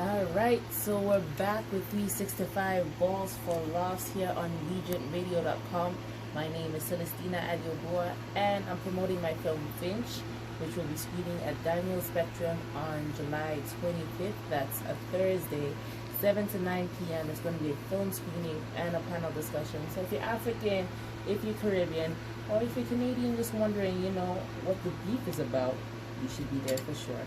All right, so we're back with 365 Balls for Laughs here on legion.radio.com. My name is Celestina Aleobua, and I'm promoting my film Finch, which will be screening at Daniel Spectrum on July 25th. That's a Thursday, 7 to 9 p.m. It's going to be a film screening and a panel discussion. So if you're African, if you're Caribbean, or if you're Canadian just wondering, what the beef is about, you should be there for sure.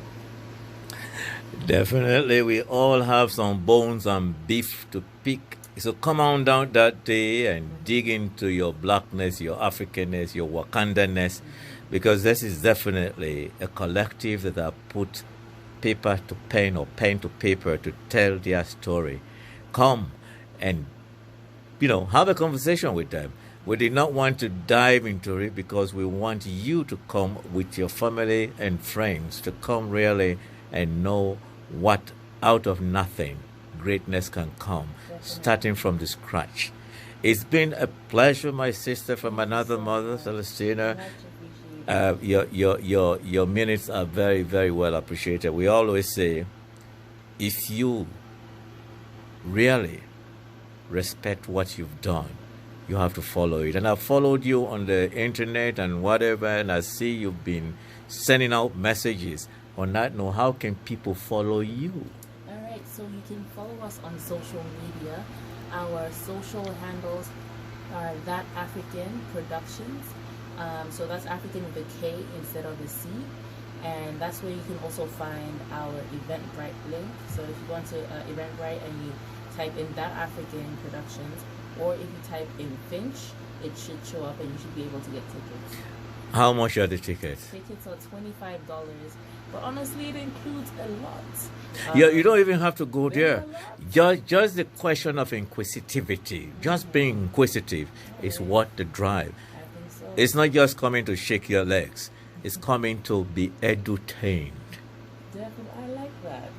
Definitely, we all have some bones and beef to pick. So come on down that day and dig into your blackness, your Africanness, your Wakandanness, because this is definitely a collective that have put paper to pen or pen to paper to tell their story. Come and, have a conversation with them. We did not want to dive into it because we want you to come with your family and friends to come really and know what out of nothing greatness can come, starting from the scratch. It's been a pleasure, my sister from another mother, Celestina. Your minutes are very, very well appreciated. We always say, if you really respect what you've done, you have to follow it. And I've followed you on the internet and whatever, and I see you've been sending out messages. On that note, how can people follow you? All right, so you can follow us on social media. Our social handles are That African Productions. So that's African with a K instead of a C. And that's where you can also find our Eventbrite link. So if you go to Eventbrite and you type in That African Productions, or if you type in Finch, it should show up and you should be able to get tickets. How much are the tickets? Tickets are $25, but honestly, it includes a lot. You don't even have to go there. Just the question of inquisitivity, just being inquisitive, is what the drive. I think so. It's not just coming to shake your legs. It's coming to be edutained. Definitely, I like that.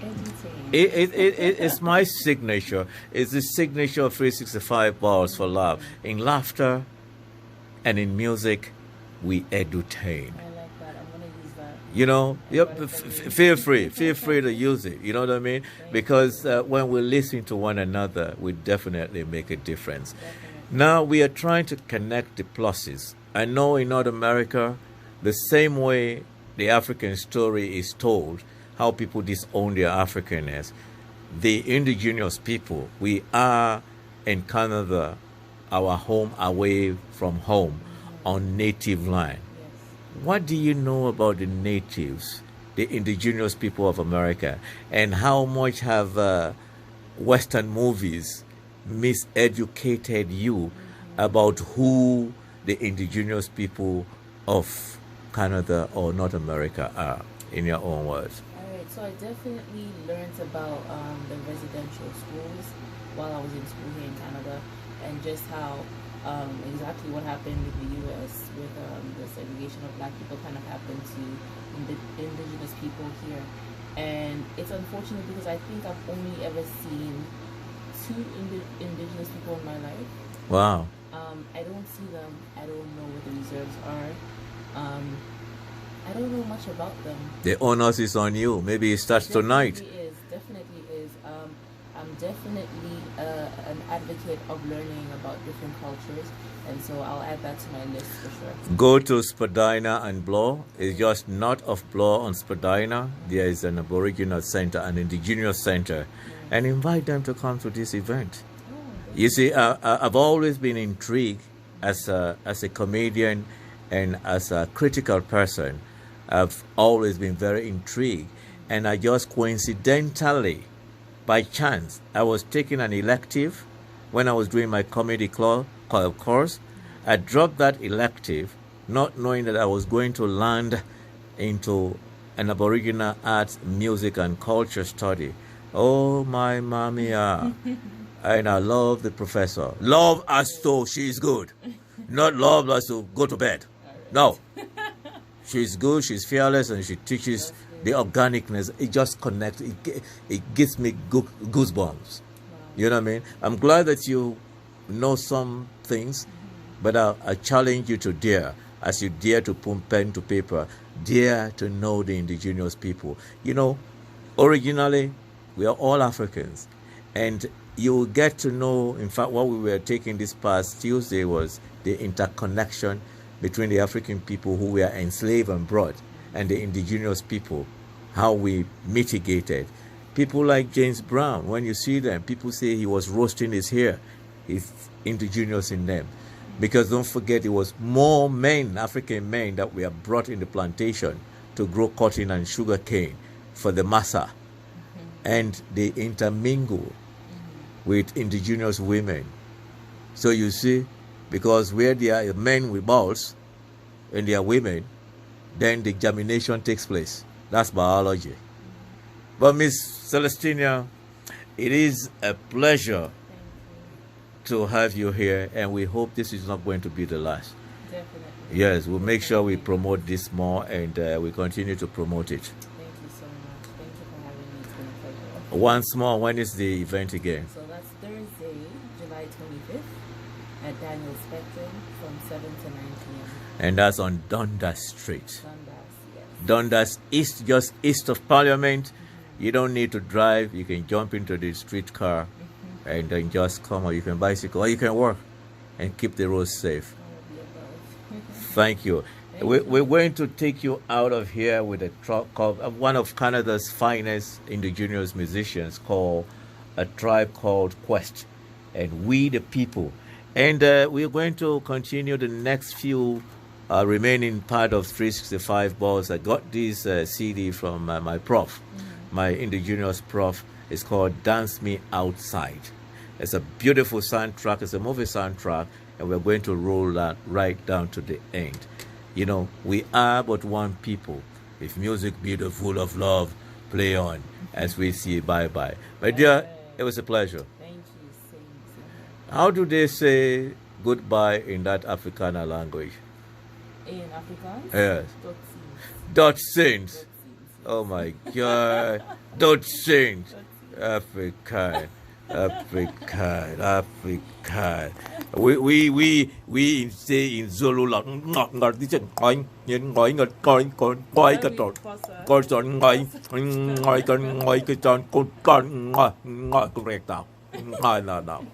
Edutained. It's my signature. It's the signature of 365 Balls for Love. In laughter and in music, we edutain. I like that. I'm gonna use that. Feel free to use it. You know what I mean? Because when we listen to one another, we definitely make a difference. Definitely. Now we are trying to connect the pluses. I know in North America, the same way the African story is told, how people disown their Africanness, the indigenous people, we are in Canada, our home away from home, on native land. Yes. What do you know about the natives, the indigenous people of America, and how much have Western movies miseducated you about who the indigenous people of Canada or North America are, in your own words? All right. So I definitely learned about the residential schools while I was in school here in Canada, and just how exactly what happened with the U.S. with the segregation of black people kind of happened to indigenous people here. And it's unfortunate because I think I've only ever seen two indigenous people in my life. Wow. I don't see them. I don't know what the reserves are. I don't know much about them. The onus is on you. Maybe it starts tonight. Definitely is. I'm definitely an advocate of learning about different cultures, and so I'll add that to my list for sure. Go to Spadina and Bloor. It's just north of Bloor on Spadina. There is an Aboriginal center, an indigenous center, and invite them to come to this event. You see, I've always been intrigued as a comedian and as a critical person. I've always been very intrigued, and I just coincidentally, by chance, I was taking an elective when I was doing my comedy course. I dropped that elective, not knowing that I was going to land into an Aboriginal arts, music, and culture study. Oh, my mamia. And I love the professor. Love as though she's good. Not love as to go to bed. No. She's good, she's fearless, and she teaches the organicness. It just connects. It gives me goosebumps. You know what I mean? I'm glad that you know some things, but I challenge you to dare, as you dare to put pen to paper, dare to know the indigenous people. Originally, We are all Africans. And you will get to know, in fact, what we were taking this past Tuesday was the interconnection between the African people who were enslaved and brought and the indigenous people, how we mitigated. People like James Brown, when you see them, people say he was roasting his hair. It's indigenous in them. Because don't forget, it was more men, African men, that were brought in the plantation to grow cotton and sugar cane for the massa. And they intermingle with indigenous women. So you see, because where there are men with balls and there are women, then the germination takes place. That's biology. But Miss Celestina, it is a pleasure to have you here, and we hope this is not going to be the last. Definitely. Yes, we'll make sure we promote this more, and we continue to promote it. Thank you so much. Thank you for having me. It's been a pleasure. Once more, when is the event again? So that's Thursday, July 25th at Daniel Spectrum from 7 to 9 p.m. And that's on Dundas Street. Dundas, yes. Dundas East, just east of Parliament. You don't need to drive. You can jump into the streetcar and then just come, or you can bicycle, or you can walk and keep the roads safe. Thank you. We're going to take you out of here with a track of one of Canada's finest indigenous musicians called A Tribe Called Quest, and We the People. And we're going to continue the next few remaining part of 365 balls. I got this CD from my prof, my indigenous prof. It's called Dance Me Outside. It's a beautiful soundtrack. It's a movie soundtrack, and we're going to roll that right down to the end. You know, we are but one people. If music be the full of love, play on as we say bye-bye. My dear, it was a pleasure. Thank you. Same. How do they say goodbye in that Afrikaner language? In Afrikaans? Yes. Tot ziens. Dot Saint. Tot ziens. Oh my God. Dot Saint. Afrikaan. Afrikaan. Afrikaan. We say in Zulu like ngọt tí chân ngói ngọt coi cái tròn coi tròn ngói cái tròn con ngói con rẹt tao ngói nào